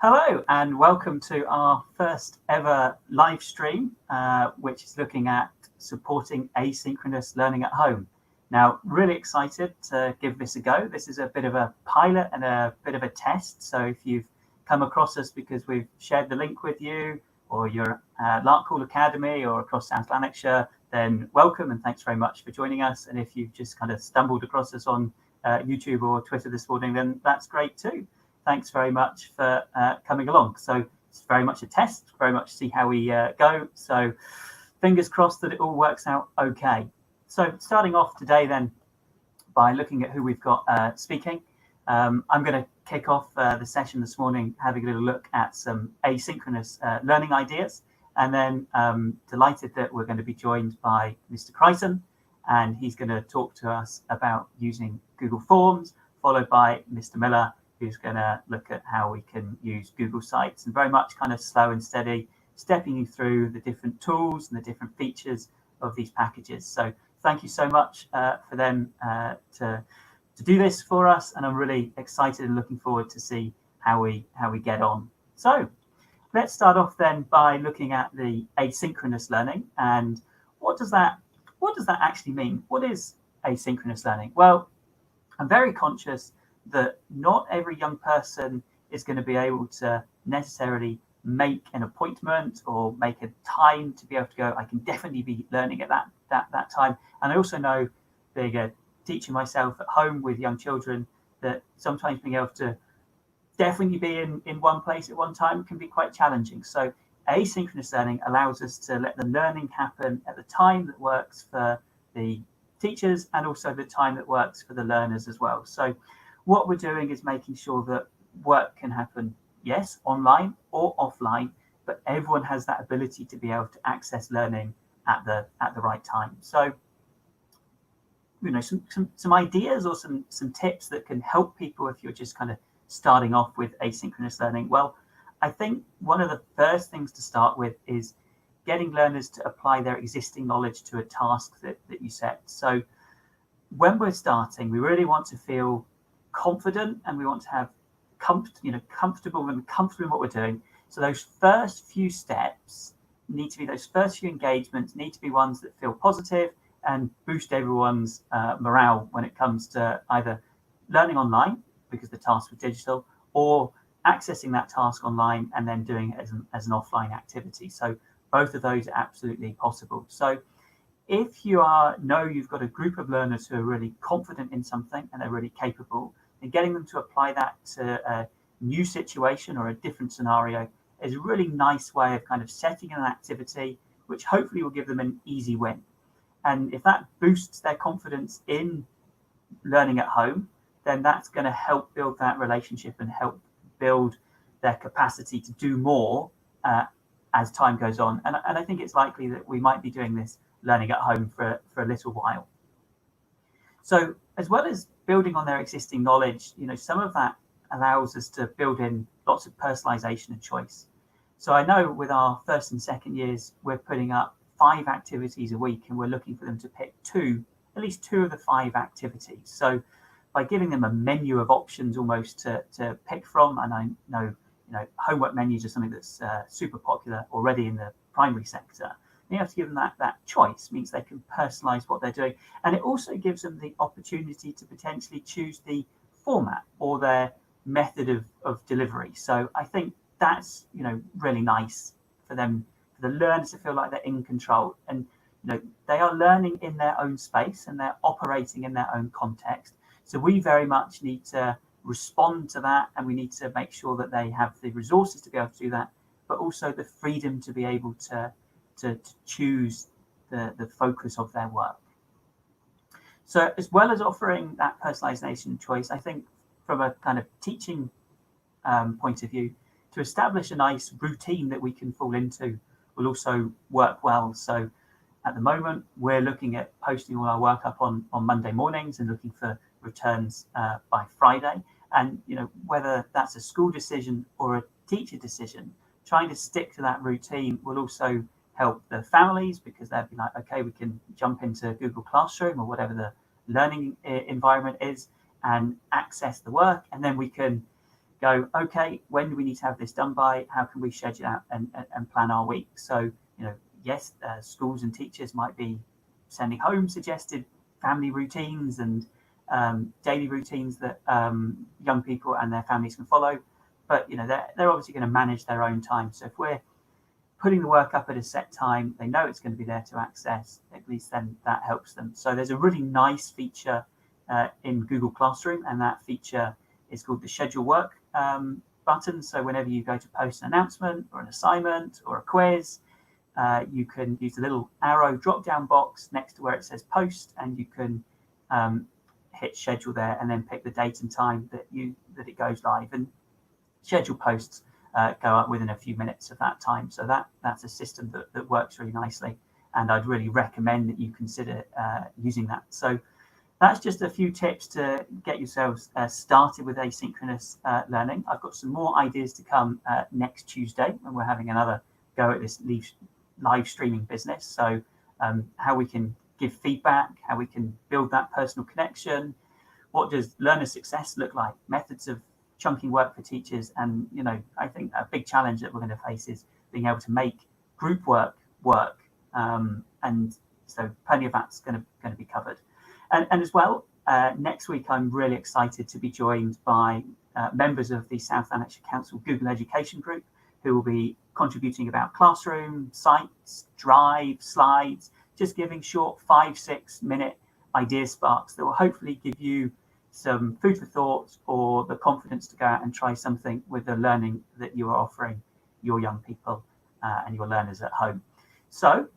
Hello and welcome to our first ever live stream, which is looking at supporting asynchronous learning at home. Now, really excited to give this a go. This is a bit of a pilot and a bit of a test. So if you've come across us because we've shared the link with you or you're at Larkpool Academy or across South Lanarkshire, then welcome and thanks very much for joining us. And if you've just kind of stumbled across us on YouTube or Twitter this morning, then that's great too. Thanks very much for coming along. So it's very much a test, very much see how we go. So fingers crossed that it all works out okay. So starting off today then by looking at who we've got speaking. I'm going to kick off the session this morning, having a little look at some asynchronous learning ideas. And then delighted that we're going to be joined by Mr. Crichton, and he's going to talk to us about using Google Forms, followed by Mr. Miller, who's going to look at how we can use Google Sites, and very much kind of slow and steady, stepping you through the different tools and the different features of these packages. So thank you so much for them to do this for us, and I'm really excited and looking forward to see how we get on. So let's start off then by looking at the asynchronous learning, and what does that actually mean? What is asynchronous learning? Well, I'm very conscious that not every young person is going to be able to necessarily make an appointment or make a time to be able to go, I can definitely be learning at that time. And I also know, being a teacher myself at home with young children, that sometimes being able to definitely be in one place at one time can be quite challenging. So asynchronous learning allows us to let the learning happen at the time that works for the teachers and also the time that works for the learners as well. So what we're doing is making sure that work can happen, yes, online or offline, but everyone has that ability to be able to access learning at the right time. So, you know, some ideas or some tips that can help people if you're just kind of starting off with asynchronous learning. Well, I think one of the first things to start with is getting learners to apply their existing knowledge to a task that you set. So when we're starting, we really want to feel confident and we want to have comfortable in what we're doing. So those first few steps need to be, those first few engagements need to be ones that feel positive and boost everyone's morale when it comes to either learning online because the task was digital, or accessing that task online and then doing it as an offline activity. So both of those are absolutely possible. So if you've got a group of learners who are really confident in something and they're really capable, and getting them to apply that to a new situation or a different scenario is a really nice way of kind of setting an activity, which hopefully will give them an easy win. And if that boosts their confidence in learning at home, then that's going to help build that relationship and help build their capacity to do more as time goes on. And I think it's likely that we might be doing this learning at home for a little while. So as well as building on their existing knowledge, some of that allows us to build in lots of personalization and choice. So I know with our first and second years, we're putting up 5 activities a week and we're looking for them to pick at least two of the 5 activities. So by giving them a menu of options almost to pick from, and I know homework menus are something that's super popular already in the primary sector. You have to give them that choice, means they can personalize what they're doing. And it also gives them the opportunity to potentially choose the format or their method of delivery. So I think that's, really nice for them, for the learners to feel like they're in control. And, they are learning in their own space and they're operating in their own context. So we very much need to respond to that, and we need to make sure that they have the resources to be able to do that, but also the freedom to be able to choose the focus of their work. So as well as offering that personalization choice, I think from a kind of teaching point of view, to establish a nice routine that we can fall into will also work well. So at the moment, we're looking at posting all our work up on Monday mornings and looking for returns by Friday. And whether that's a school decision or a teacher decision, trying to stick to that routine will also help the families, because they'll be like, okay, we can jump into Google Classroom or whatever the learning environment is and access the work, and then we can go, okay, when do we need to have this done by? How can we schedule out and plan our week? So, yes, schools and teachers might be sending home suggested family routines and daily routines that young people and their families can follow. But, they're obviously going to manage their own time. So if we're putting the work up at a set time, they know it's going to be there to access, at least then that helps them. So there's a really nice feature in Google Classroom, and that feature is called the schedule work button. So whenever you go to post an announcement or an assignment or a quiz, you can use the little arrow drop down box next to where it says post, and you can hit schedule there and then pick the date and time that it goes live. And schedule posts go up within a few minutes of that time. So that's a system that works really nicely, and I'd really recommend that you consider using that. So that's just a few tips to get yourselves started with asynchronous learning. I've got some more ideas to come next Tuesday when we're having another go at this live streaming business. So how we can give feedback, how we can build that personal connection, what does learner success look like, methods of chunking work for teachers. And, I think a big challenge that we're going to face is being able to make group work. And so plenty of that's going to be covered. And as well, next week, I'm really excited to be joined by members of the South Lanarkshire Council Google Education Group, who will be contributing about classroom, sites, drive, slides, just giving short 5-6 minute idea sparks that will hopefully give you some food for thought or the confidence to go out and try something with the learning that you are offering your young people and your learners at home. So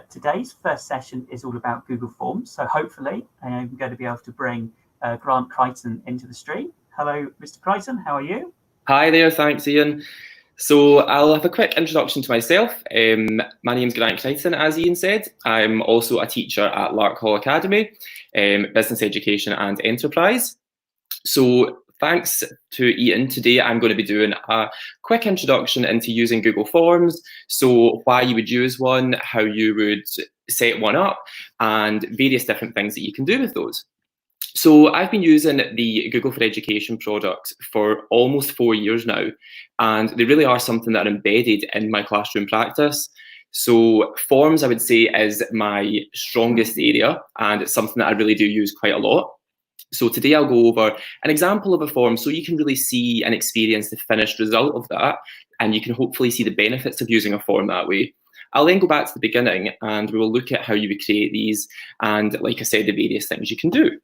today's first session is all about Google Forms. So hopefully I'm going to be able to bring Grant Crichton into the stream. Hello, Mr. Crichton, how are you? Hi there, thanks Ian. So I'll have a quick introduction to myself. My name's Grant Crichton, as Ian said. I'm also a teacher at Larkhall Academy, Business Education and Enterprise. So thanks to Ian, today I'm going to be doing a quick introduction into using Google Forms, so why you would use one, how you would set one up, and various different things that you can do with those. So I've been using the Google for Education product for almost 4 years now, and they really are something that are embedded in my classroom practice. So Forms, I would say, is my strongest area, and it's something that I really do use quite a lot. So today I'll go over an example of a form so you can really see and experience the finished result of that, and you can hopefully see the benefits of using a form that way. I'll then go back to the beginning and we will look at how you would create these and, like I said, the various things you can do.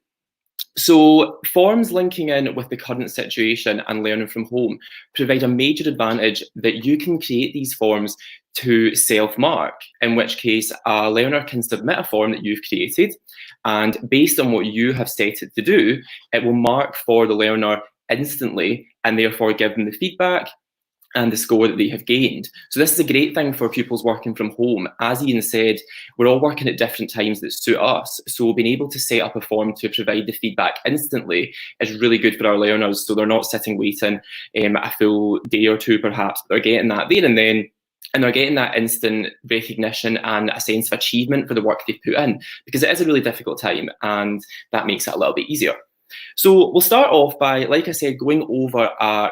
So forms linking in with the current situation and learning from home provide a major advantage that you can create these forms to self-mark, in which case a learner can submit a form that you've created, and based on what you have set it to do, it will mark for the learner instantly and therefore give them the feedback and the score that they have gained. So this is a great thing for pupils working from home. As Ian said, we're all working at different times that suit us. So being able to set up a form to provide the feedback instantly is really good for our learners. So they're not sitting waiting a full day or two, perhaps. They're getting that there and then, and they're getting that instant recognition and a sense of achievement for the work they've put in, because it is a really difficult time and that makes it a little bit easier. So we'll start off by, like I said, going over a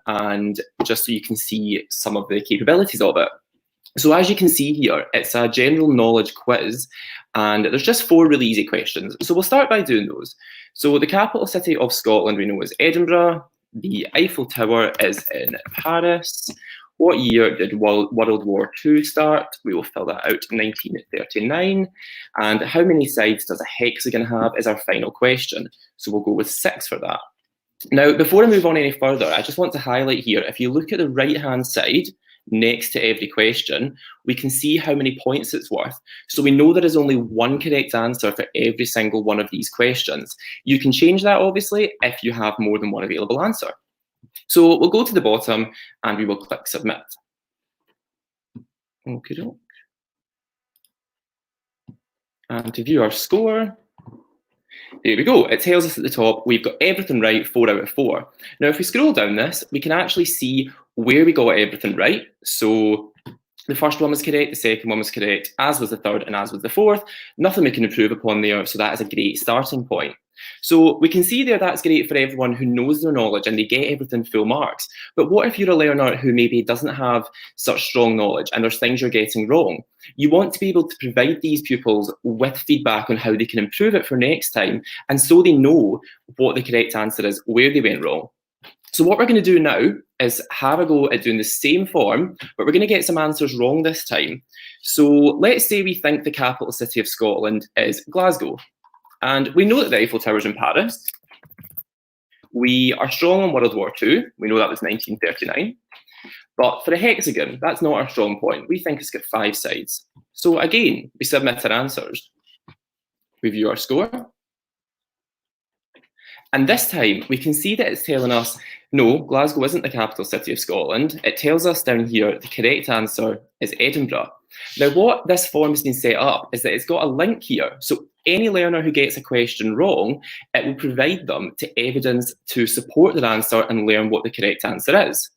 and just so you can see some of the capabilities of it. So as you can see here, it's a general knowledge quiz, and there's just 4 really easy questions. So we'll start by doing those. So the capital city of Scotland we know is Edinburgh. The Eiffel Tower is in Paris. What year did World War II start? We will fill that out, 1939. And how many sides does a hexagon have is our final question. So we'll go with 6 for that. Now, before I move on any further, I just want to highlight here, if you look at the right-hand side, next to every question, we can see how many points it's worth. So we know there is only one correct answer for every single one of these questions. You can change that, obviously, if you have more than one available answer. So we'll go to the bottom and we will click Submit. Okay. And to view our score, there we go. It tells us at the top we've got everything right, 4 out of 4. Now, if we scroll down this, we can actually see where we got everything right. So the first one was correct, the second one was correct, as was the third and as was the fourth. Nothing we can improve upon there, so that is a great starting point. So we can see there that's great for everyone who knows their knowledge and they get everything full marks. But what if you're a learner who maybe doesn't have such strong knowledge and there's things you're getting wrong? You want to be able to provide these pupils with feedback on how they can improve it for next time, and so they know what the correct answer is, where they went wrong. So what we're going to do now is have a go at doing the same form, but we're going to get some answers wrong this time. So let's say we think the capital city of Scotland is Glasgow, and we know that the Eiffel Tower is in Paris. We are strong on World War II. We know that was 1939. But for a hexagon, that's not our strong point. We think it's got 5 sides. So again, we submit our answers. We view our score. And this time, we can see that it's telling us, no, Glasgow isn't the capital city of Scotland. It tells us down here the correct answer is Edinburgh. Now, what this form has been set up is that it's got a link here. So any learner who gets a question wrong, it will provide them to evidence to support their answer and learn what the correct answer is.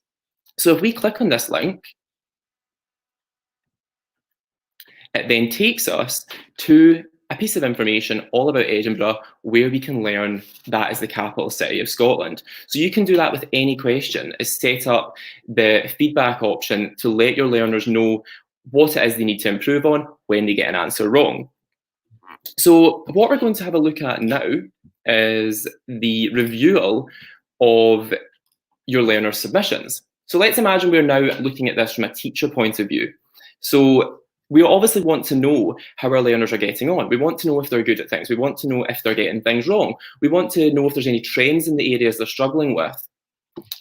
So if we click on this link, it then takes us to a piece of information all about Edinburgh where we can learn that is the capital city of Scotland. So you can do that with any question, is set up the feedback option to let your learners know what it is they need to improve on when they get an answer wrong. So what we're going to have a look at now is the review of your learner submissions. So let's imagine we're now looking at this from a teacher point of view. So we obviously want to know how our learners are getting on. We want to know if they're good at things. We want to know if they're getting things wrong. We want to know if there's any trends in the areas they're struggling with.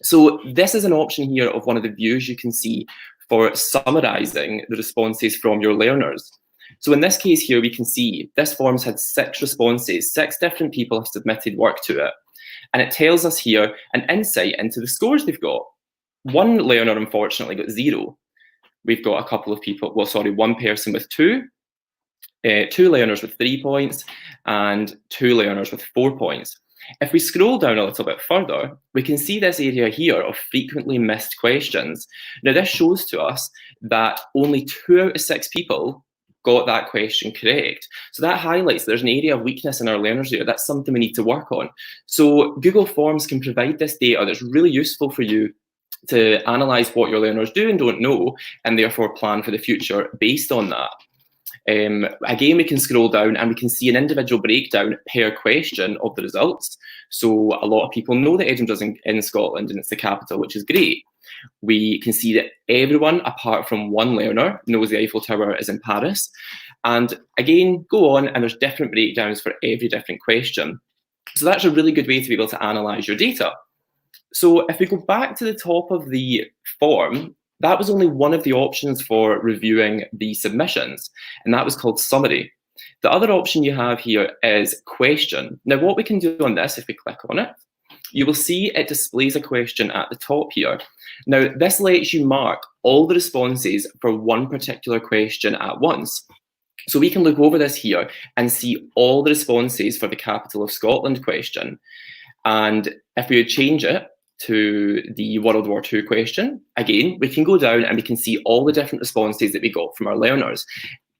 So this is an option here of one of the views you can see for summarising the responses from your learners. So in this case here, we can see this form's had 6 responses. 6 different people have submitted work to it. And it tells us here an insight into the scores they've got. One learner, unfortunately, got 0. We've got a couple of people, well, sorry, one person with 2, 2 learners with 3 points, and 2 learners with 4 points. If we scroll down a little bit further, we can see this area here of frequently missed questions. Now, this shows to us that only 2 out of 6 people got that question correct. So that highlights there's an area of weakness in our learners there. That's something we need to work on. So Google Forms can provide this data that's really useful for you to analyse what your learners do and don't know, and therefore plan for the future based on that. Again, we can scroll down and we can see an individual breakdown per question of the results. So a lot of people know that Edinburgh's in Scotland and it's the capital, which is great. We can see that everyone, apart from one learner, knows the Eiffel Tower is in Paris. And again, go on, and there's different breakdowns for every different question. So that's a really good way to be able to analyse your data. So if we go back to the top of the form, that was only one of the options for reviewing the submissions, and that was called summary. The other option you have here is question. Now, what we can do on this, if we click on it, you will see it displays a question at the top here. Now, this lets you mark all the responses for one particular question at once. So we can look over this here and see all the responses for the capital of Scotland question. And if we would change it to the World War II question, again, we can go down and we can see all the different responses that we got from our learners.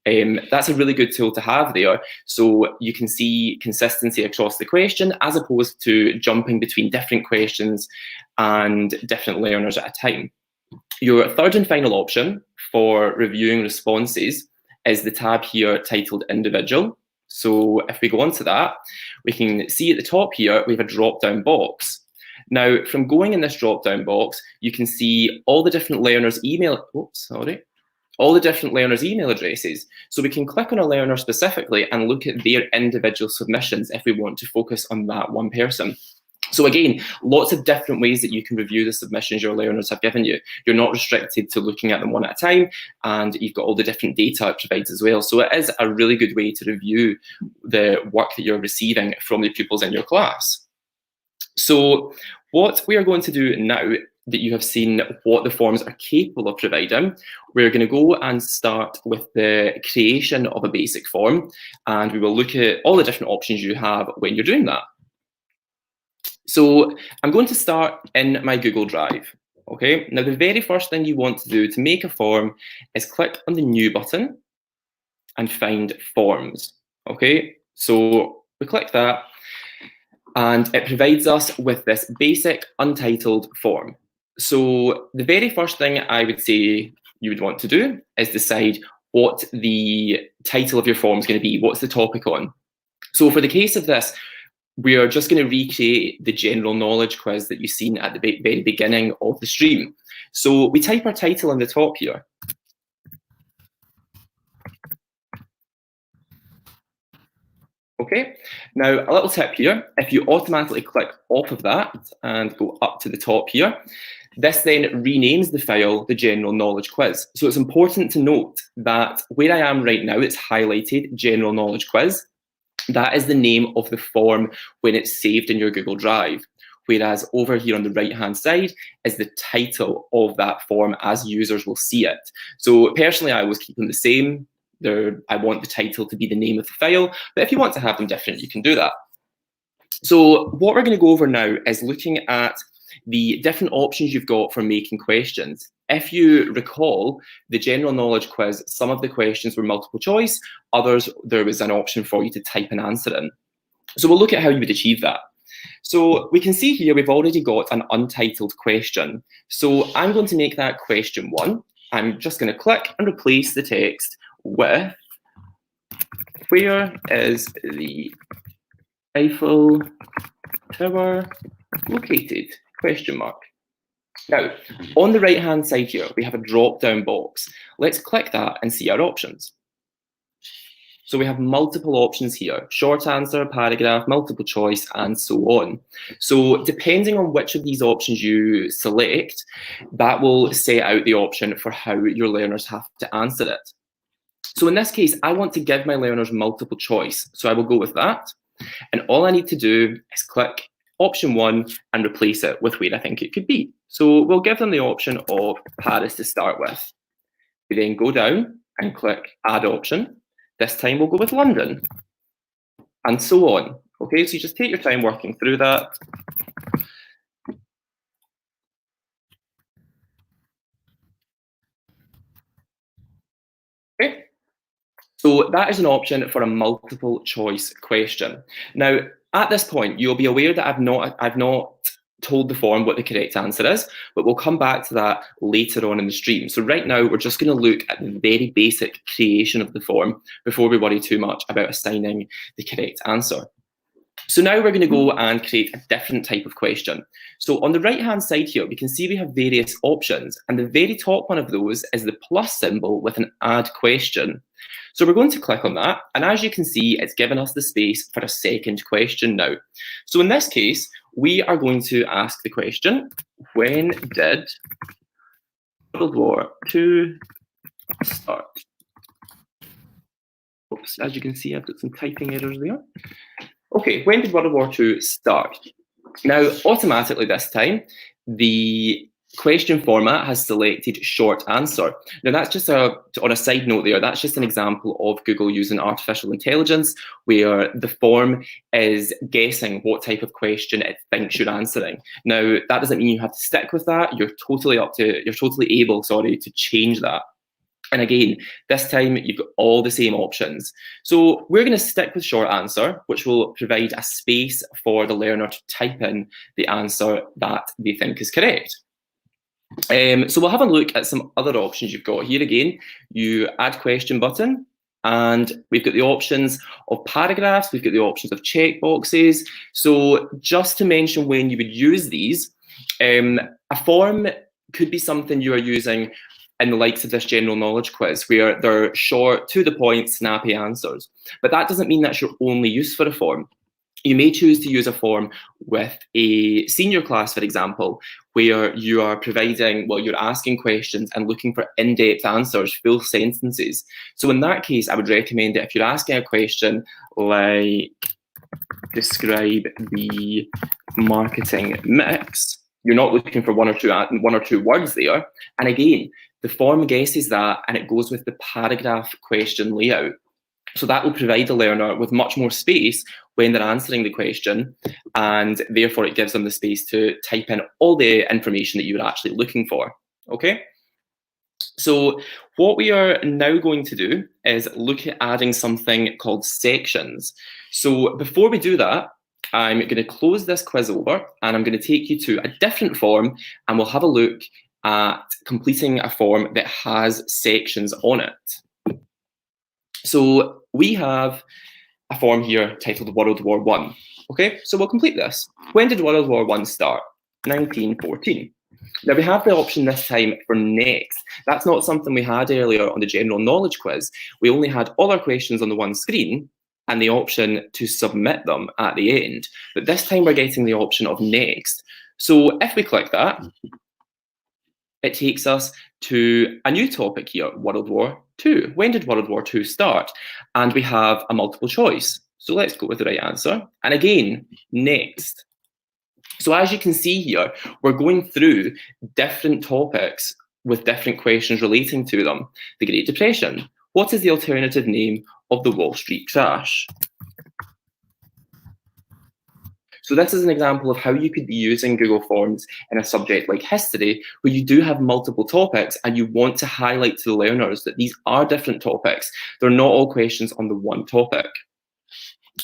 That's a really good tool to have there. So you can see consistency across the question as opposed to jumping between different questions and different learners at a time. Your third and final option for reviewing responses is the tab here titled Individual. So if we go on to that, we can see at the top here, we have a drop-down box. Now, from going in this drop-down box, you can see all the different learners' all the different learners' email addresses. So we can click on a learner specifically and look at their individual submissions if we want to focus on that one person. So again, lots of different ways that you can review the submissions your learners have given you. You're not restricted to looking at them one at a time, and you've got all the different data it provides as well. So it is a really good way to review the work that you're receiving from the pupils in your class. So what we are going to do now that you have seen what the forms are capable of providing, we're going to go and start with the creation of a basic form, and we will look at all the different options you have when you're doing that. So I'm going to start in my Google Drive. Okay, now the very first thing you want to do to make a form is click on the New button and find Forms. Okay, so we click that. And it provides us with this basic untitled form. So the very first thing I would say you would want to do is decide what the title of your form is going to be. What's the topic on? So for the case of this, we are just going to recreate the general knowledge quiz that you've seen at the very beginning of the stream. So we type our title on the top here. Okay, now a little tip here, if you automatically click off of that and go up to the top here, this then renames the file the general knowledge quiz. So it's important to note that where I am right now, it's highlighted general knowledge quiz. That is the name of the form when it's saved in your Google Drive. Whereas over here on the right-hand side is the title of that form as users will see it. So personally, I always keep them the same. I want the title to be the name of the file, but if you want to have them different, you can do that. So what we're going to go over now is looking at the different options you've got for making questions. If you recall, the general knowledge quiz, some of the questions were multiple choice, others there was an option for you to type an answer in. So we'll look at how you would achieve that. So we can see here we've already got an untitled question. So I'm going to make that question 1. I'm just going to click and replace the text with where is the Eiffel Tower located? Question mark. Now, on the right-hand side here, we have a drop-down box. Let's click that and see our options. So we have multiple options here: short answer, paragraph, multiple choice, and so on. So depending on which of these options you select, that will set out the option for how your learners have to answer it. So in this case, I want to give my learners multiple choice. So I will go with that. And all I need to do is click option 1 and replace it with where I think it could be. So we'll give them the option of Paris to start with. We then go down and click add option. This time we'll go with London, and so on. Okay, so you just take your time working through that. Okay, so that is an option for a multiple choice question. Now, at this point, you'll be aware that I've not told the form what the correct answer is, but we'll come back to that later on in the stream. So right now, we're just going to look at the very basic creation of the form before we worry too much about assigning the correct answer. So now we're going to go and create a different type of question. So on the right-hand side here, we can see we have various options, and the very top one of those is the plus symbol with an add question. So we're going to click on that, and as you can see, it's given us the space for a second question now. So in this case, we are going to ask the question, when did World War II start? Oops, as you can see, I've got some typing errors there. Okay, when did World War II start? Now, automatically this time, the question format has selected short answer. Now that's just on a side note there, that's just an example of Google using artificial intelligence where the form is guessing what type of question it thinks you're answering. Now, that doesn't mean you have to stick with that. You're totally able, to change that. And again, this time you've got all the same options. So we're going to stick with short answer, which will provide a space for the learner to type in the answer that they think is correct. So we'll have a look at some other options you've got here. Again, you add question button, and we've got the options of paragraphs, we've got the options of checkboxes. So just to mention when you would use these, a form could be something you are using in the likes of this general knowledge quiz, where they're short, to the point, snappy answers. But that doesn't mean that's your only use for a form. You may choose to use a form with a senior class, for example, where you are you're asking questions and looking for in-depth answers, full sentences. So in that case, I would recommend that if you're asking a question like, describe the marketing mix, you're not looking for one or two words there. And again, the form guesses that, and it goes with the paragraph question layout. So that will provide the learner with much more space when they're answering the question, and therefore it gives them the space to type in all the information that you're actually looking for. Okay? So what we are now going to do is look at adding something called sections. So before we do that, I'm going to close this quiz over and I'm going to take you to a different form and we'll have a look at completing a form that has sections on it. So we have a form here titled World War I. Okay, so we'll complete this. When did World War I start? 1914. Now we have the option this time for next. That's not something we had earlier on the general knowledge quiz. We only had all our questions on the one screen and the option to submit them at the end. But this time we're getting the option of next. So if we click that, it takes us to a new topic here, World War II. When did World War II start? And we have a multiple choice. So let's go with the right answer. And again, next. So as you can see here, we're going through different topics with different questions relating to them. The Great Depression. What is the alternative name of the Wall Street crash? So this is an example of how you could be using Google Forms in a subject like history, where you do have multiple topics and you want to highlight to the learners that these are different topics. They're not all questions on the one topic.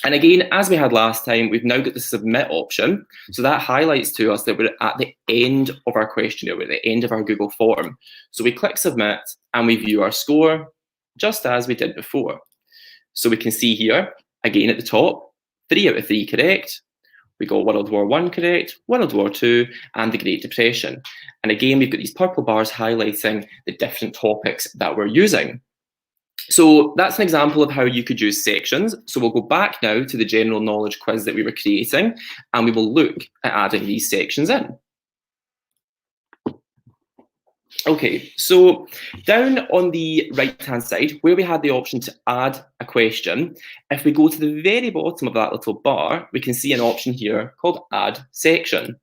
And again, as we had last time, we've now got the submit option. So that highlights to us that we're at the end of our questionnaire, we're at the end of our Google form. So we click submit and we view our score just as we did before. So we can see here, again at the top, 3 out of 3 correct. We got World War I correct, World War II, and the Great Depression. And again, we've got these purple bars highlighting the different topics that we're using. So that's an example of how you could use sections. So we'll go back now to the general knowledge quiz that we were creating, and we will look at adding these sections in. Okay, so down on the right-hand side, where we had the option to add a question, if we go to the very bottom of that little bar, we can see an option here called Add Section.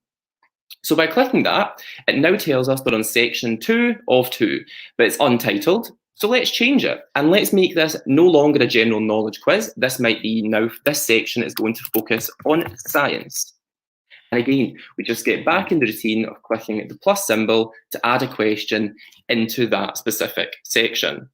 So by clicking that, it now tells us we're on section 2 of 2, but it's untitled. So let's change it and let's make this no longer a general knowledge quiz. This might be now, this section is going to focus on science. And again, we just get back in the routine of clicking the plus symbol to add a question into that specific section.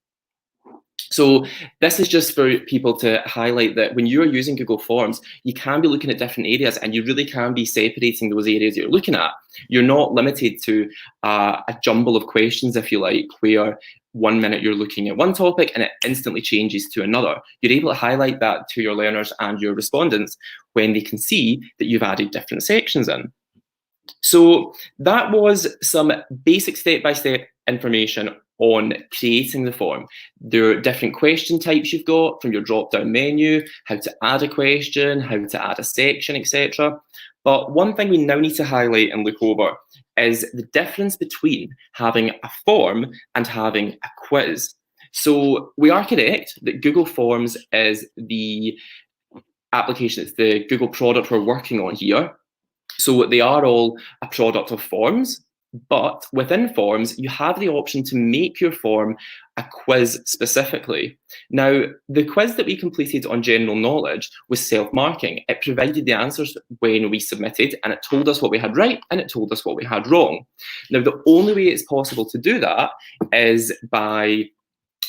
So this is just for people to highlight that when you're using Google Forms, you can be looking at different areas and you really can be separating those areas you're looking at. You're not limited to a jumble of questions, if you like, where 1 minute you're looking at one topic and it instantly changes to another. You're able to highlight that to your learners and your respondents when they can see that you've added different sections in. So that was some basic step-by-step information on creating the form. There are different question types you've got from your drop-down menu, how to add a question, how to add a section, etc. But one thing we now need to highlight and look over is the difference between having a form and having a quiz. So we are correct that Google Forms is the application, it's the Google product we're working on here. So they are all a product of Forms, but within Forms, you have the option to make your form a quiz specifically. Now, the quiz that we completed on general knowledge was self-marking. It provided the answers when we submitted, and it told us what we had right, and it told us what we had wrong. Now, the only way it's possible to do that is by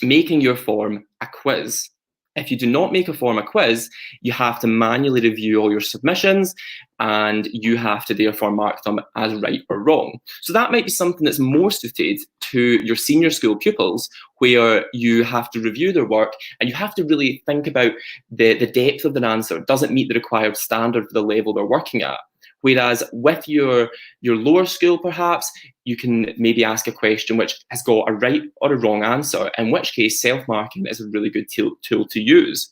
making your form a quiz. If you do not make a form a quiz, you have to manually review all your submissions and you have to therefore mark them as right or wrong. So that might be something that's more suited to your senior school pupils, where you have to review their work and you have to really think about the depth of their answer. Does it meet the required standard for the level they're working at? Whereas with your lower school, perhaps, you can maybe ask a question which has got a right or a wrong answer, in which case self-marking is a really good tool to use.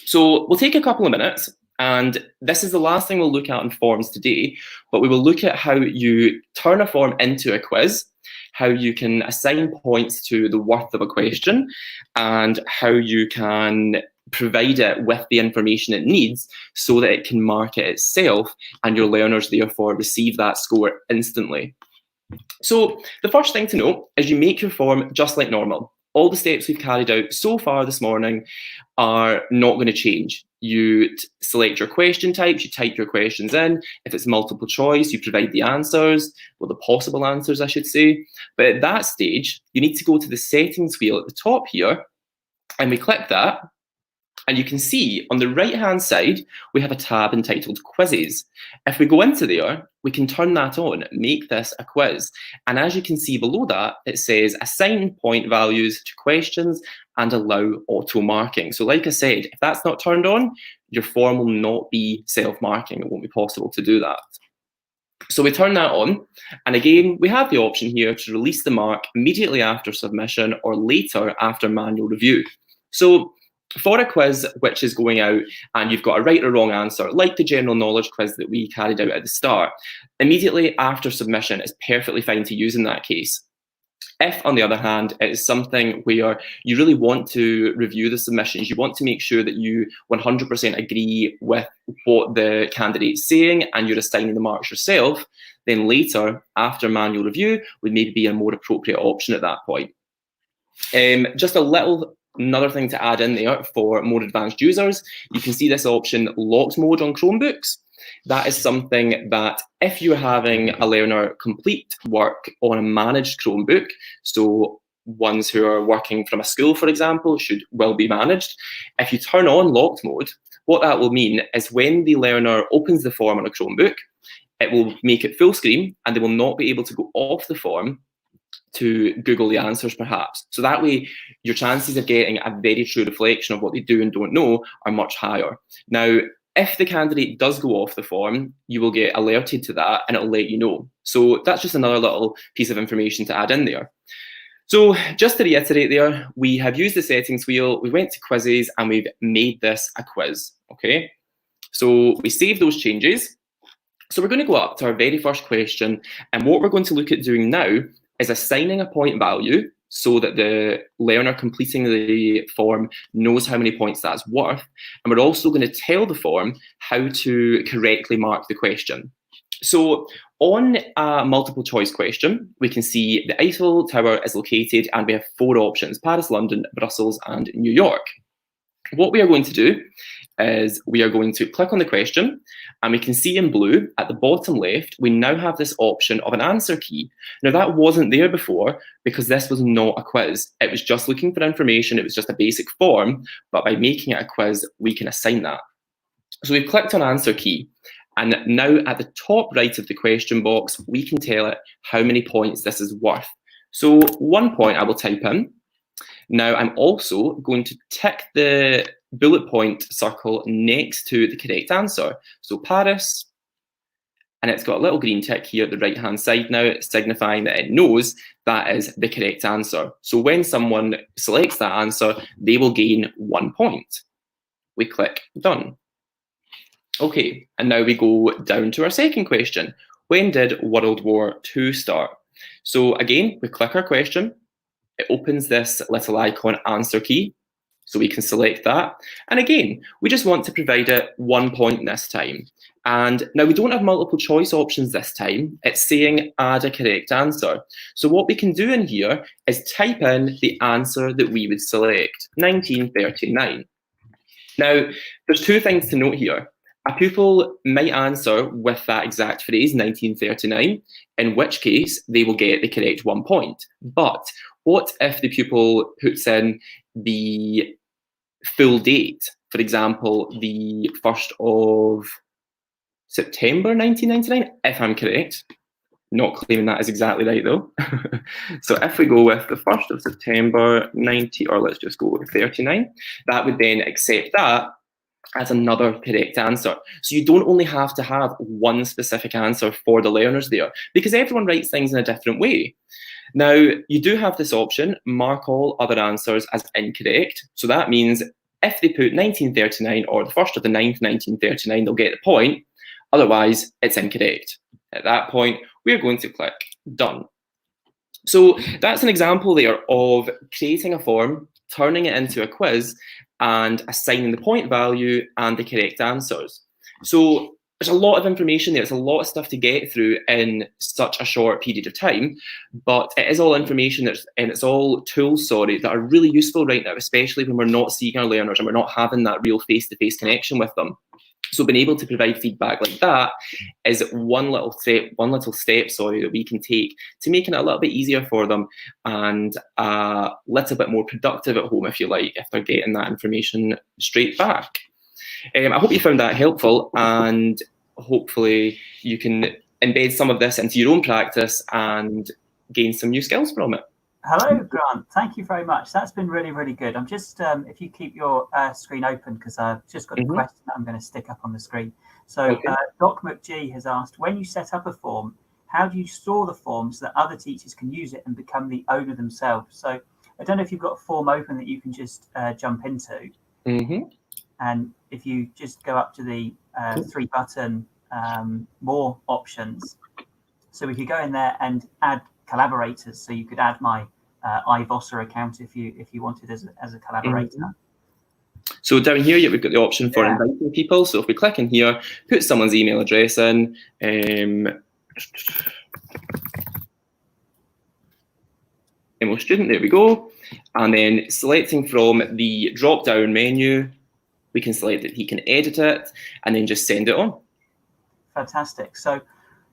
So we'll take a couple of minutes, and this is the last thing we'll look at in forms today, but we will look at how you turn a form into a quiz, how you can assign points to the worth of a question, and how you can provide it with the information it needs so that it can mark it itself and your learners therefore receive that score instantly. So the first thing to note is you make your form just like normal. All the steps we've carried out so far this morning are not going to change. You select your question types, you type your questions in. If it's multiple choice, you provide the answers, well, the possible answers, I should say. But at that stage, you need to go to the settings wheel at the top here, and we click that. And you can see on the right-hand side, we have a tab entitled Quizzes. If we go into there, we can turn that on, make this a quiz. And as you can see below that, it says assign point values to questions and allow auto marking. So like I said, if that's not turned on, your form will not be self-marking. It won't be possible to do that. So we turn that on, and again, we have the option here to release the mark immediately after submission or later after manual review. So for a quiz which is going out and you've got a right or wrong answer, like the general knowledge quiz that we carried out at the start, immediately after submission is perfectly fine to use in that case. If, on the other hand, it is something where you really want to review the submissions, you want to make sure that you 100% agree with what the candidate's saying and you're assigning the marks yourself, then later, after manual review, would maybe be a more appropriate option at that point. Just another thing to add in there for more advanced users, you can see this option, locked mode on Chromebooks. That is something that if you're having a learner complete work on a managed Chromebook, so ones who are working from a school, for example, will be managed. If you turn on locked mode, what that will mean is when the learner opens the form on a Chromebook, it will make it full screen and they will not be able to go off the form to Google the answers perhaps. So that way your chances of getting a very true reflection of what they do and don't know are much higher. Now, if the candidate does go off the form, you will get alerted to that and it'll let you know. So that's just another little piece of information to add in there. So just to reiterate there, we have used the settings wheel, we went to quizzes and we've made this a quiz, okay? So we save those changes. So we're going to go up to our very first question, and what we're going to look at doing now is assigning a point value so that the learner completing the form knows how many points that's worth. And we're also going to tell the form how to correctly mark the question. So on a multiple choice question, we can see the Eiffel Tower is located and we have 4 options: Paris, London, Brussels, and New York. What we are going to do is we are going to click on the question, and we can see in blue at the bottom left, we now have this option of an answer key. Now that wasn't there before because this was not a quiz. It was just looking for information. It was just a basic form, but by making it a quiz, we can assign that. So we've clicked on answer key, and now at the top right of the question box, we can tell it how many points this is worth. So 1 point I will type in. Now I'm also going to tick the bullet point circle next to the correct answer. So Paris, and it's got a little green tick here at the right hand side now, signifying that it knows that is the correct answer. So when someone selects that answer, they will gain 1 point. We click done. Okay, and now we go down to our second question. When did World War II start? So again, we click our question. It opens this little icon answer key, so we can select that. And again, we just want to provide it 1 point this time. And now we don't have multiple choice options this time. It's saying add a correct answer. So what we can do in here is type in the answer that we would select, 1939. Now, there's 2 things to note here. A pupil might answer with that exact phrase, 1939, in which case they will get the correct 1 point. But what if the pupil puts in the full date? For example, the 1st of September 1999, if I'm correct. Not claiming that is exactly right though. So if we go with the 1st of September 90, or let's just go with 39, that would then accept that as another correct answer. So you don't only have to have one specific answer for the learners there, because everyone writes things in a different way. Now, you do have this option, mark all other answers as incorrect. So that means if they put 1939 or the 1st of the 9th, 1939, they'll get the point. Otherwise, it's incorrect. At that point, we're going to click done. So that's an example there of creating a form, turning it into a quiz, and assigning the point value and the correct answers. So there's a lot of information there. It's a lot of stuff to get through in such a short period of time, but it is all information and it's all tools, that are really useful right now, especially when we're not seeing our learners and we're not having that real face-to-face connection with them. So being able to provide feedback like that is one little step, that we can take to making it a little bit easier for them and a little bit more productive at home, if you like, if they're getting that information straight back. I hope you found that helpful, and hopefully you can embed some of this into your own practice and gain some new skills from it. Hello, Grant. Thank you very much. That's been really, really good. I'm just, if you keep your screen open, because I've just got a question that I'm going to stick up on the screen. So Doc McG has asked, when you set up a form, how do you store the form so that other teachers can use it and become the owner themselves? So I don't know if you've got a form open that you can just jump into. And if you just go up to the 3-button more options, so we could go in there and add collaborators. So you could add my iVossa account if you wanted as a collaborator. So down here, we've got the option for inviting people. So if we click in here, put someone's email address in, demo student, there we go. And then selecting from the drop-down menu, we can select that he can edit it and then just send it on. Fantastic. So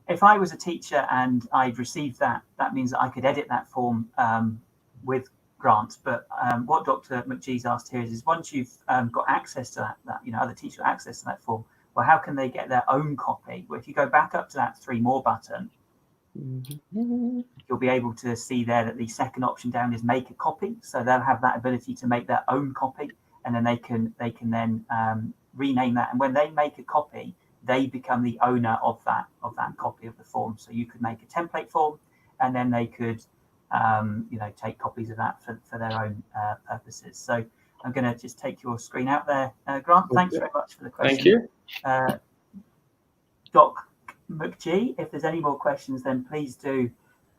if I was a teacher and I'd received that, that means that I could edit that form with Grant. But what Dr. McGee's asked here is once you've got access to that, other teachers access to that form, well, how can they get their own copy? Well, if you go back up to that 3 more button, you'll be able to see there that the second option down is make a copy. So they'll have that ability to make their own copy, and then they can then rename that. And when they make a copy, they become the owner of that copy of the form. So you could make a template form, and then they could take copies of that for their own purposes. So I'm going to just take your screen out there, Grant. Thanks very much for the question. Thank you. Doc McG, if there's any more questions, then please do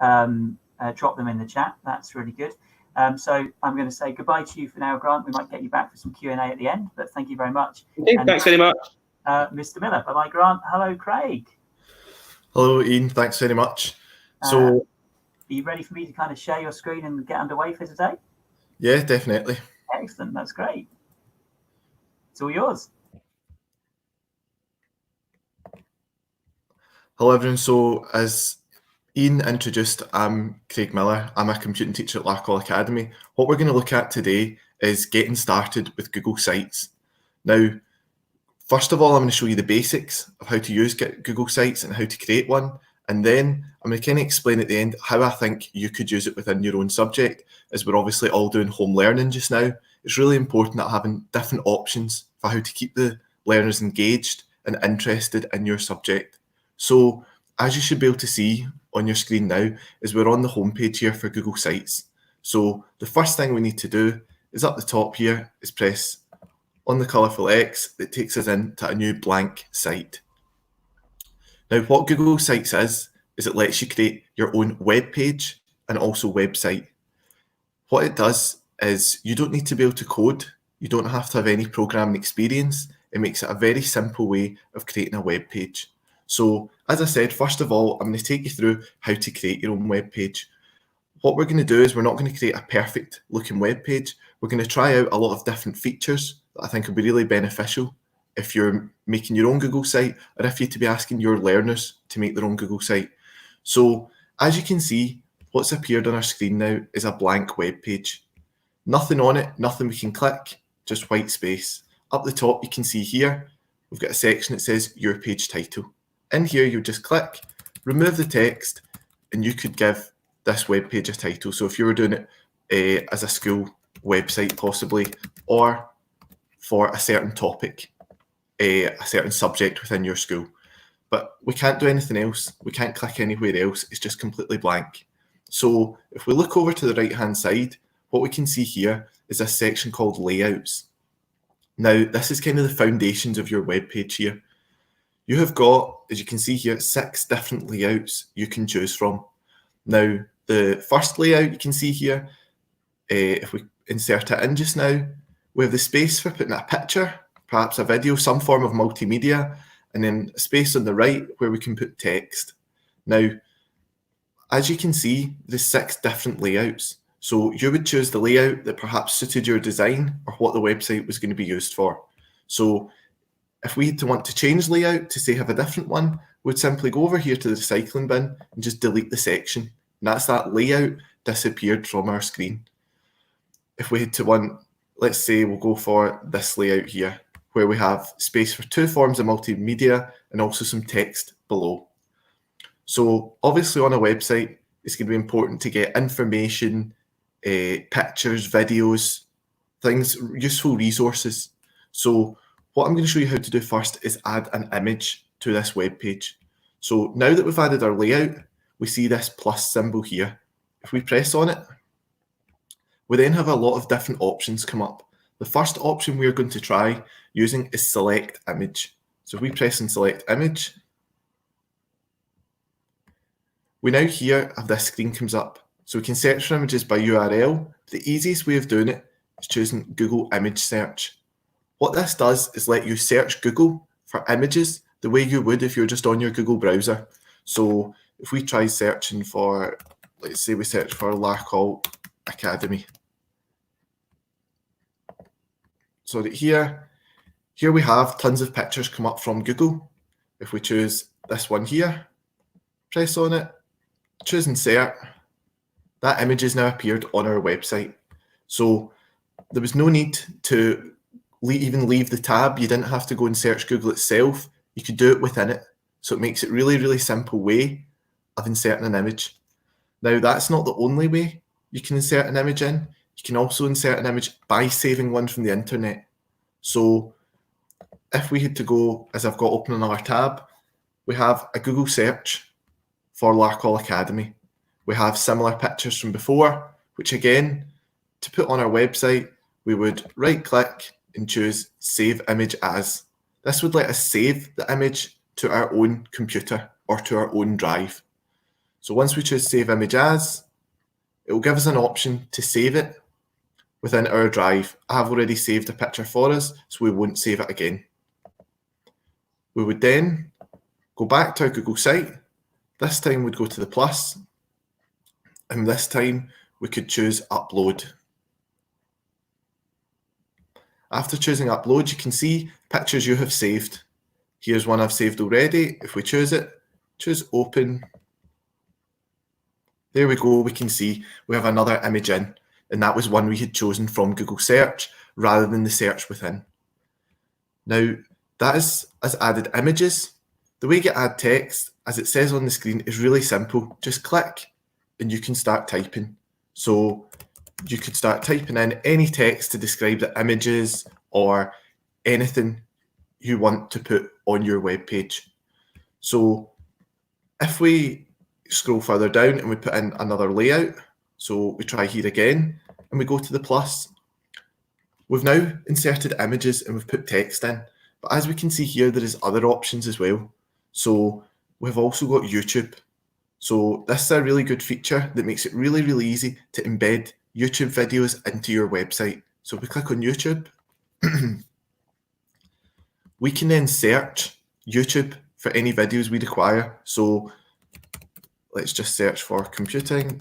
drop them in the chat. That's really good. So I'm going to say goodbye to you for now, Grant. We might get you back for some Q&A at the end, but thank you very much. Okay, thanks very much. Mr. Miller. Bye-bye, Grant. Hello, Craig. Hello, Ian. Thanks very much. Are you ready for me to kind of share your screen and get underway for today? Yeah, definitely. Excellent. That's great. It's all yours. Hello, everyone. So as Ian introduced, I'm Craig Miller. I'm a computing teacher at Larkhall Academy. What we're going to look at today is getting started with Google Sites. Now, first of all, I'm going to show you the basics of how to use Google Sites and how to create one. And then I'm going to kind of explain at the end how I think you could use it within your own subject, as we're obviously all doing home learning just now. It's really important that having different options for how to keep the learners engaged and interested in your subject. So as you should be able to see on your screen now, is we're on the homepage here for Google Sites. So the first thing we need to do is up the top here is press on the colourful X that takes us into a new blank site. Now, what Google Sites is it lets you create your own web page and also website. What it does is you don't need to be able to code. You don't have to have any programming experience. It makes it a very simple way of creating a web page. So, as I said, first of all, I'm going to take you through how to create your own web page. What we're going to do is we're not going to create a perfect looking web page. We're going to try out a lot of different features that I think will be really beneficial if you're making your own Google site, or if you're to be asking your learners to make their own Google site. So as you can see, what's appeared on our screen now is a blank web page. Nothing on it, nothing we can click, just white space. Up the top, you can see here, we've got a section that says your page title. In here, you'll just click, remove the text, and you could give this web page a title. So if you were doing it as a school website possibly, or for a certain topic, a certain subject within your school. But we can't do anything else. We can't click anywhere else. It's just completely blank. So if we look over to the right-hand side, what we can see here is a section called Layouts. Now, this is kind of the foundations of your web page here. You have got, as you can see here, 6 different layouts you can choose from. Now, the first layout you can see here, if we insert it in just now, we have the space for putting a picture, perhaps a video, some form of multimedia, and then a space on the right where we can put text. Now, as you can see, there's 6 different layouts. So you would choose the layout that perhaps suited your design or what the website was going to be used for. So If we want to change layout to say have a different one, we'd simply go over here to the recycling bin and just delete the section. And that's that layout disappeared from our screen. If we had to want, let's say we'll go for this layout here, where we have space for 2 forms of multimedia and also some text below. So obviously on a website, it's going to be important to get information, pictures, videos, things, useful resources. So what I'm going to show you how to do first is add an image to this web page. So now that we've added our layout, we see this plus symbol here. If we press on it, we then have a lot of different options come up. The first option we're going to try using is select image. So if we press and select image, we now here have this screen comes up. So we can search for images by URL. The easiest way of doing it is choosing Google Image Search. What this does is let you search Google for images the way you would if you're just on your Google browser. So if we try searching for, let's say we search for Larkhall Academy. So that here we have tons of pictures come up from Google. If we choose this one here, press on it, choose insert, that image has now appeared on our website. So there was no need to even leave the tab. You didn't have to go and search Google itself. You could do it within it. So it makes it really, really simple way of inserting an image. Now that's not the only way you can insert an image in. You can also insert an image by saving one from the internet. So if we had to go, as I've got open another tab, we have a Google search for Larkhall Academy. We have similar pictures from before, which again, to put on our website, we would right click and choose Save Image As. This would let us save the image to our own computer or to our own drive. So once we choose Save Image As, it will give us an option to save it within our drive. I have already saved a picture for us, so we won't save it again. We would then go back to our Google site. This time we'd go to the plus, and this time we could choose Upload. After choosing Upload, you can see pictures you have saved. Here's one I've saved already. If we choose it, choose Open. There we go, we can see we have another image in, and that was one we had chosen from Google Search rather than the search within. Now, that is as added images. The way you add text, as it says on the screen, is really simple. Just click and you can start typing. So you could start typing in any text to describe the images or anything you want to put on your web page. So if we scroll further down and we put in another layout, so we try here again and we go to the plus, we've now inserted images and we've put text in. But as we can see here, there is other options as well. So we've also got YouTube. So this is a really good feature that makes it really, really easy to embed YouTube videos into your website. So if we click on YouTube, we can then search YouTube for any videos we require. So let's just search for computing.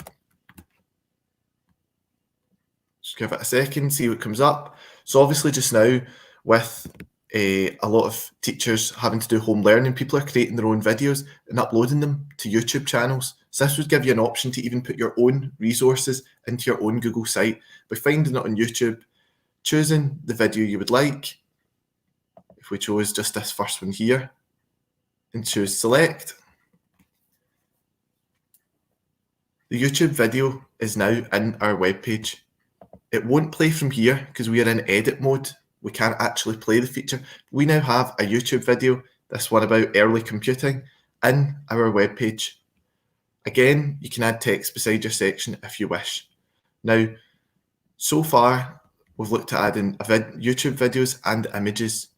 Just give it a second, see what comes up. So obviously just now with a lot of teachers having to do home learning, people are creating their own videos and uploading them to YouTube channels. So this would give you an option to even put your own resources into your own Google site by finding it on YouTube, choosing the video you would like. If we chose just this first one here and choose select, the YouTube video is now in our web page. It won't play from here because we are in edit mode. We can't actually play the feature. We now have a YouTube video, this one about early computing, in our web page. Again, you can add text beside your section if you wish. Now, so far, we've looked at adding YouTube videos and images.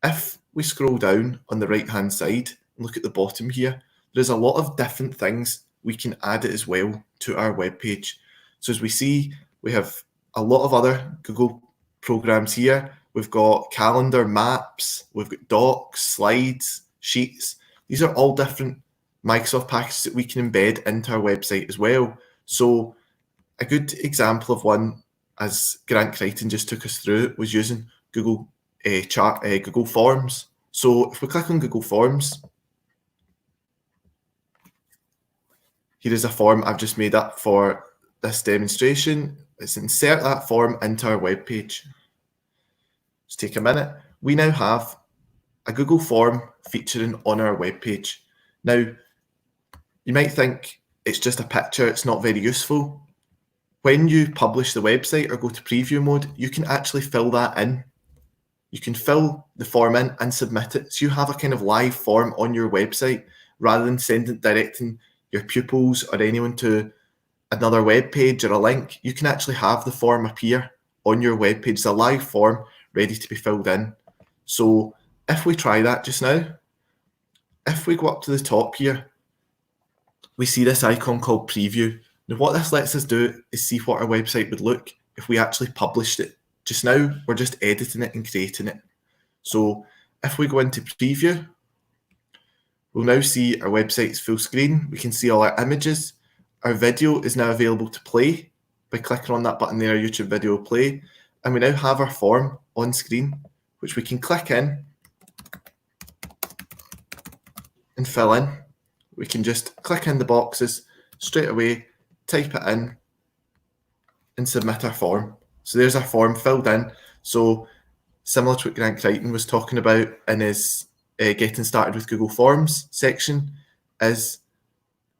If we scroll down on the right-hand side and look at the bottom here, there's a lot of different things we can add as well to our web page. So as we see, we have a lot of other Google programs here. We've got calendar, maps, we've got docs, slides, sheets. These are all different Microsoft packages that we can embed into our website as well. So a good example of one, as Grant Crichton just took us through, was using Google Forms. So if we click on Google Forms, here is a form I've just made up for this demonstration. Let's insert that form into our web page. Just take a minute. We now have a Google form featuring on our web page. Now, you might think it's just a picture, it's not very useful. When you publish the website or go to preview mode, you can actually fill that in. You can fill the form in and submit it. So you have a kind of live form on your website rather than directing your pupils or anyone to another web page or a link. You can actually have the form appear on your web page. It's a live form ready to be filled in. So if we try that just now, if we go up to the top here, we see this icon called preview. Now what this lets us do is see what our website would look if we actually published it. Just now, we're just editing it and creating it. So if we go into preview, we'll now see our website's full screen. We can see all our images. Our video is now available to play by clicking on that button there, YouTube video will play. And we now have our form on screen, which we can click in and fill in. We can just click in the boxes straight away, type it in and submit our form. So there's our form filled in. So similar to what Grant Crichton was talking about in his Getting Started with Google Forms section, is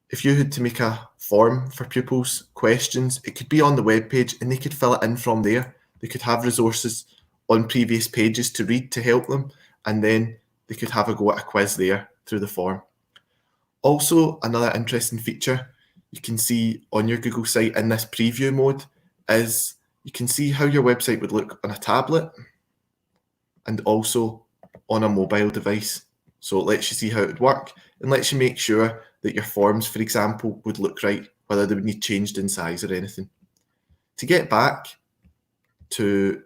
if you had to make a form for pupils' questions, it could be on the web page and they could fill it in from there. They could have resources on previous pages to read to help them, and then they could have a go at a quiz there through the form. Also, another interesting feature you can see on your Google site in this preview mode is you can see how your website would look on a tablet and also on a mobile device. So it lets you see how it would work and lets you make sure that your forms, for example, would look right, whether they would need changed in size or anything. To get back to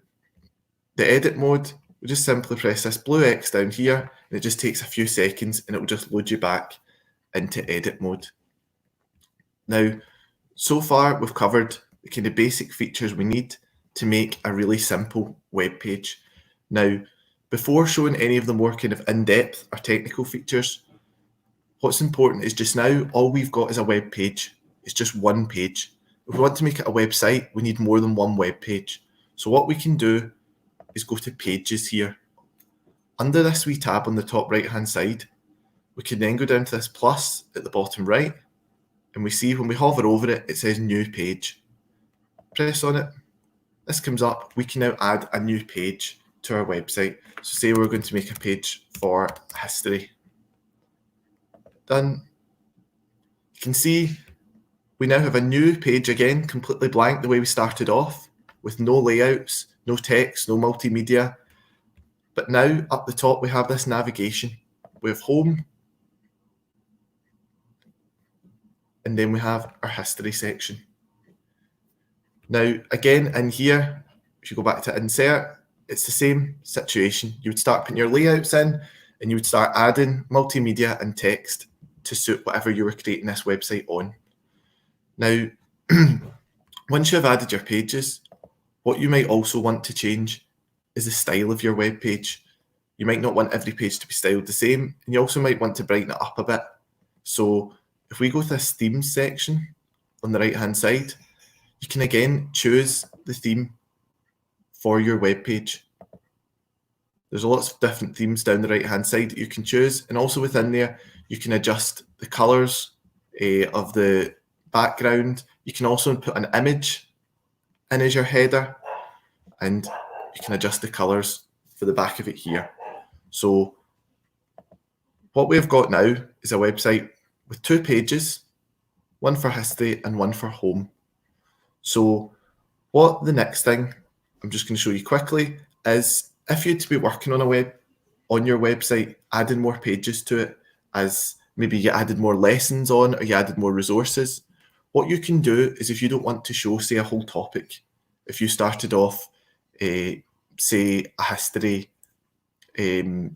the edit mode, we just simply press this blue X down here and it just takes a few seconds and it will just load you back into edit mode. Now, so far we've covered the kind of basic features we need to make a really simple web page. Now, before showing any of the more kind of in-depth or technical features, what's important is just now all we've got is a web page. It's just one page. If we want to make it a website, we need more than one web page. So what we can do is go to Pages here. Under this wee tab on the top right-hand side, we can then go down to this plus at the bottom right, and we see when we hover over it, it says New Page. Press on it. This comes up. We can now add a new page to our website. So say we're going to make a page for history. Done. You can see we now have a new page again, completely blank the way we started off, with no layouts, no text, no multimedia. But now up the top we have this navigation. We have home, and then we have our history section. Now again in here, if you go back to insert, it's the same situation. You would start putting your layouts in and you would start adding multimedia and text to suit whatever you were creating this website on. Now, once you have added your pages, what you might also want to change is the style of your web page. You might not want every page to be styled the same, and you also might want to brighten it up a bit. So if we go to this themes section on the right-hand side, you can again choose the theme for your web page. There's lots of different themes down the right-hand side that you can choose, and also within there, you can adjust the colours of the background. You can also put an image in as your header, and you can adjust the colours for the back of it here. So what we've got now is a website with two pages, one for history and one for home. So what the next thing I'm just going to show you quickly is if you'd to be working on your website, adding more pages to it, as maybe you added more lessons on or you added more resources, what you can do is if you don't want to show, say, a whole topic, if you started off, say, a history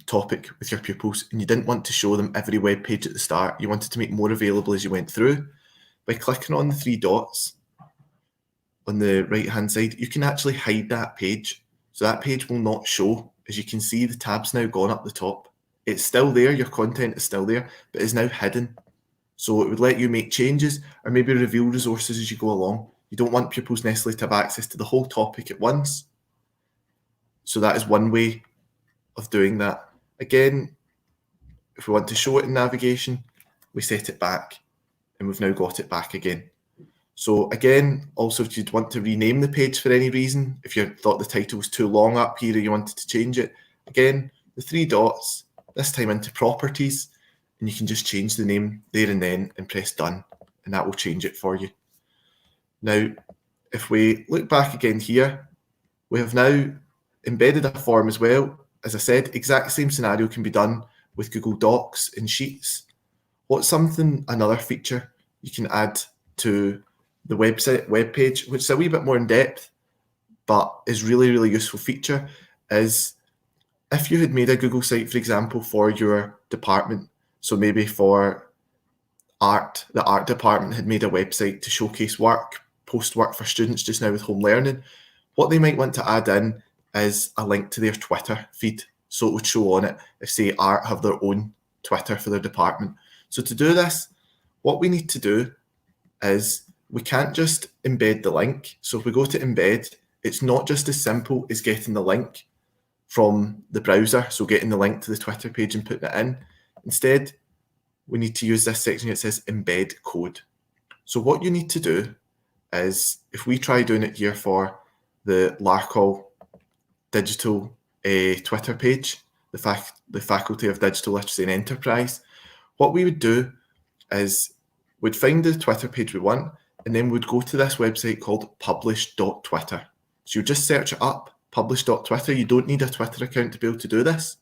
topic with your pupils and you didn't want to show them every web page at the start, you wanted to make more available as you went through, by clicking on the three dots on the right hand side, you can actually hide that page. So that page will not show. As you can see, the tab's now gone up the top. It's still there, your content is still there, but is now hidden. So it would let you make changes or maybe reveal resources as you go along. You don't want pupils necessarily to have access to the whole topic at once. So that is one way of doing that. Again, if we want to show it in navigation, we set it back and we've now got it back again. So again, also if you'd want to rename the page for any reason, if you thought the title was too long up here or you wanted to change it, again, the 3 dots, this time into properties, and you can just change the name there and then and press done, and that will change it for you. Now, if we look back again here, we have now embedded a form as well. As I said, exact same scenario can be done with Google Docs and Sheets. Another feature you can add to the web page, which is a wee bit more in depth, but is really, really useful feature, is if you had made a Google site, for example, for your department, so maybe for art, the art department had made a website to showcase work, post work for students just now with home learning, what they might want to add in is a link to their Twitter feed. So it would show on it if, say, art have their own Twitter for their department. So to do this, what we need to do is we can't just embed the link. So if we go to embed, it's not just as simple as getting the link from the browser, so getting the link to the Twitter page and putting it in. Instead, we need to use this section that says embed code. So what you need to do is, if we try doing it here for the Larkhall Digital Twitter page, the Faculty of Digital Literacy and Enterprise, what we would do is we'd find the Twitter page we want, and then we'd go to this website called publish.twitter. So you just search it up, publish.twitter. You don't need a Twitter account to be able to do this.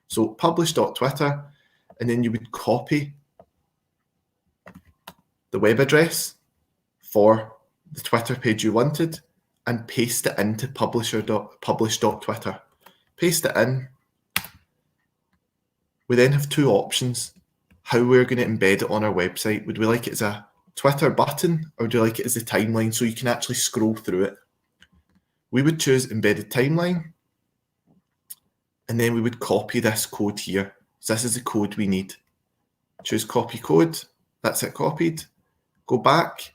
So publish.twitter, and then you would copy the web address for the Twitter page you wanted and paste it into publish.twitter. Paste it in. We then have 2 options how we're going to embed it on our website. Would we like it as a Twitter button, or do you like it as a timeline so you can actually scroll through it? We would choose embedded timeline, and then we would copy this code here. So this is the code we need. Choose copy code. That's it copied. Go back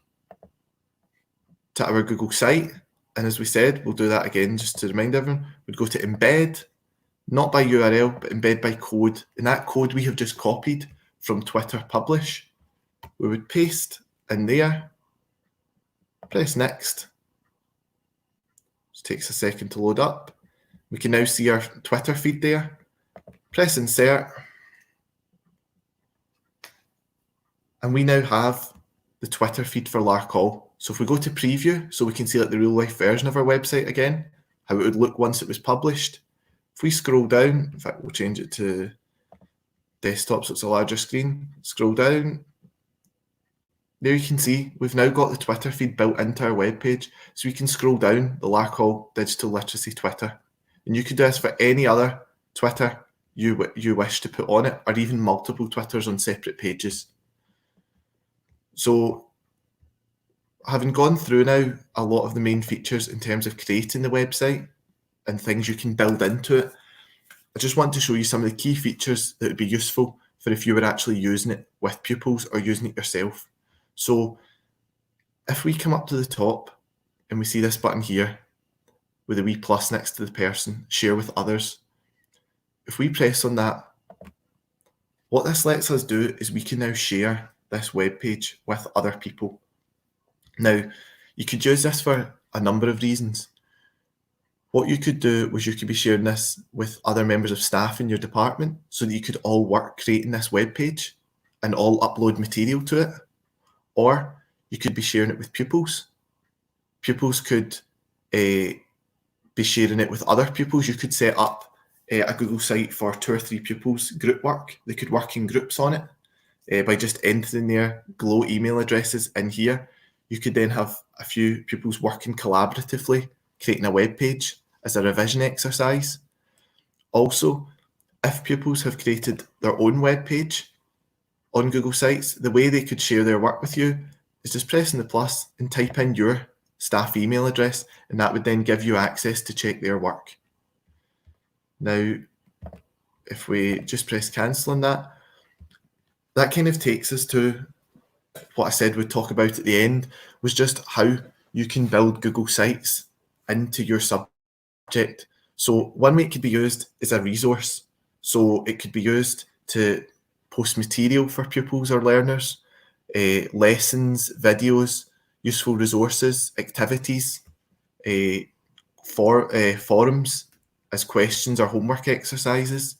to our Google site, and as we said, we'll do that again just to remind everyone. We'd go to embed, not by URL, but embed by code. And that code we have just copied from Twitter publish, we would paste in there, press next. Just takes a second to load up. We can now see our Twitter feed there. Press insert. And we now have the Twitter feed for Larkhall. So if we go to preview, so we can see like the real life version of our website again, how it would look once it was published. If we scroll down, in fact, we'll change it to desktop so it's a larger screen. Scroll down. There you can see we've now got the Twitter feed built into our web page, so we can scroll down the Larkhall Digital Literacy Twitter. And you could do this for any other Twitter you wish to put on it, or even multiple Twitters on separate pages. So having gone through now a lot of the main features in terms of creating the website and things you can build into it, I just want to show you some of the key features that would be useful for if you were actually using it with pupils or using it yourself. So if we come up to the top and we see this button here with a wee plus next to the person, share with others. If we press on that, what this lets us do is we can now share this web page with other people. Now, you could use this for a number of reasons. What you could do was you could be sharing this with other members of staff in your department so that you could all work creating this web page and all upload material to it. Or you could be sharing it with pupils. Pupils could be sharing it with other pupils. You could set up a Google site for 2 or 3 pupils group work. They could work in groups on it by just entering their Glow email addresses in here. You could then have a few pupils working collaboratively, creating a web page as a revision exercise. Also, if pupils have created their own web page on Google Sites, the way they could share their work with you is just pressing the plus and type in your staff email address, and that would then give you access to check their work. Now, if we just press cancel on that, that kind of takes us to what I said we'd talk about at the end, was just how you can build Google Sites into your subject. So one way it could be used is a resource. So it could be used to post material for pupils or learners, lessons, videos, useful resources, activities, forums as questions or homework exercises.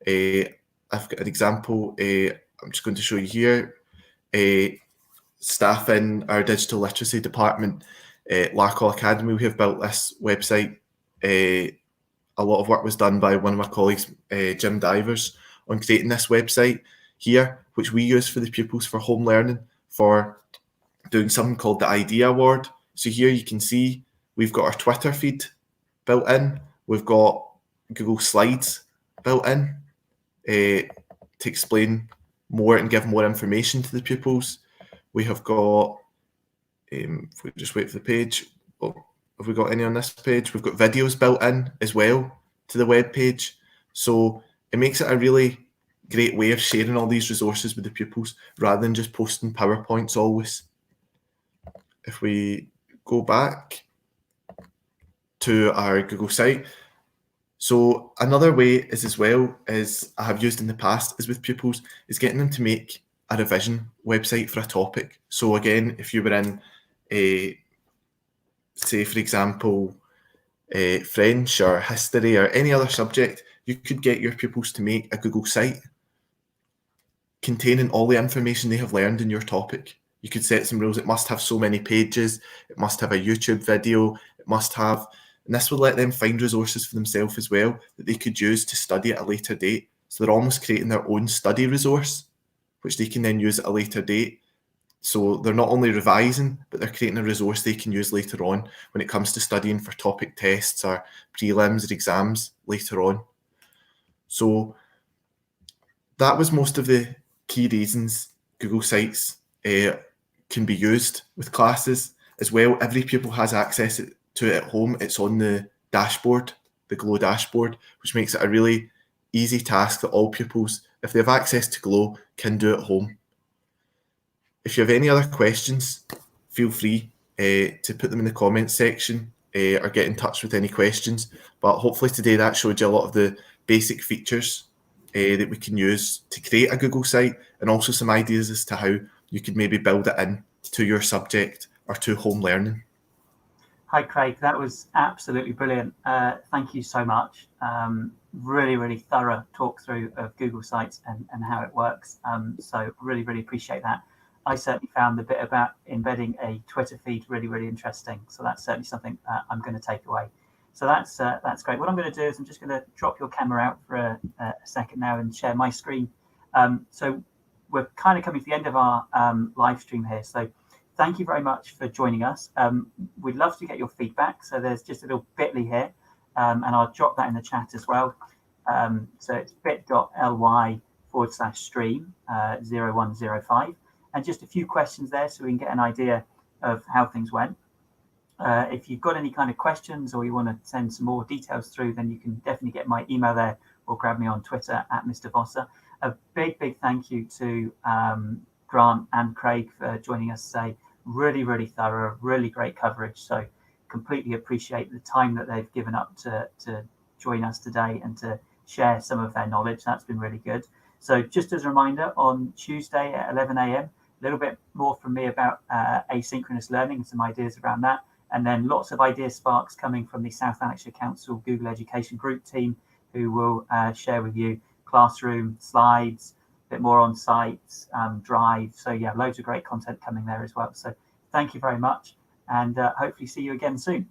I've got an example. I'm just going to show you here. Staff in our digital literacy department at Larkhall Academy, we have built this website. A lot of work was done by one of my colleagues, Jim Divers, on creating this website here, which we use for the pupils for home learning, for doing something called the Idea Award. So here you can see we've got our Twitter feed built in. We've got Google Slides built in to explain more and give more information to the pupils. We have got, if we just wait for the page, have we got any on this page? We've got videos built in as well to the web page. So it makes it a really great way of sharing all these resources with the pupils rather than just posting PowerPoints always. If we go back to our Google site, so another way is as well as I have used in the past is with pupils is getting them to make a revision website for a topic. So again, if you were in say for example, French or history or any other subject, you could get your pupils to make a Google site containing all the information they have learned in your topic. You could set some rules. It must have so many pages. It must have a YouTube video. It must have, and this will let them find resources for themselves as well that they could use to study at a later date. So they're almost creating their own study resource, which they can then use at a later date. So they're not only revising, but they're creating a resource they can use later on when it comes to studying for topic tests or prelims or exams later on. So that was most of the key reasons Google Sites can be used with classes. As well, every pupil has access to it at home. It's on the dashboard, the Glow dashboard, which makes it a really easy task that all pupils, if they have access to Glow, can do at home. If you have any other questions, feel free to put them in the comments section or get in touch with any questions. But hopefully today that showed you a lot of the basic features that we can use to create a Google site, and also some ideas as to how you could maybe build it in to your subject or to home learning. Hi, Craig. That was absolutely brilliant. Thank you so much. Really, really thorough talk through of Google Sites and how it works. So really, really appreciate that. I certainly found the bit about embedding a Twitter feed really, really interesting. So that's certainly something I'm going to take away. So that's great. What I'm going to do is I'm just going to drop your camera out for a second now and share my screen. So we're kind of coming to the end of our live stream here. So thank you very much for joining us. We'd love to get your feedback. So there's just a little bit.ly here, and I'll drop that in the chat as well. So it's bit.ly/stream 0105. And just a few questions there so we can get an idea of how things went. If you've got any kind of questions or you want to send some more details through, then you can definitely get my email there or grab me on Twitter @Mr. Vosser. A big, big thank you to Grant and Craig for joining us today. Really, really thorough, really great coverage. So completely appreciate the time that they've given up to join us today and to share some of their knowledge. That's been really good. So just as a reminder, on Tuesday at 11 a.m, a little bit more from me about asynchronous learning and some ideas around that. And then lots of idea sparks coming from the South Lanarkshire Council Google Education Group team, who will share with you classroom slides, a bit more on sites, Drive. So yeah, loads of great content coming there as well. So thank you very much, and hopefully see you again soon.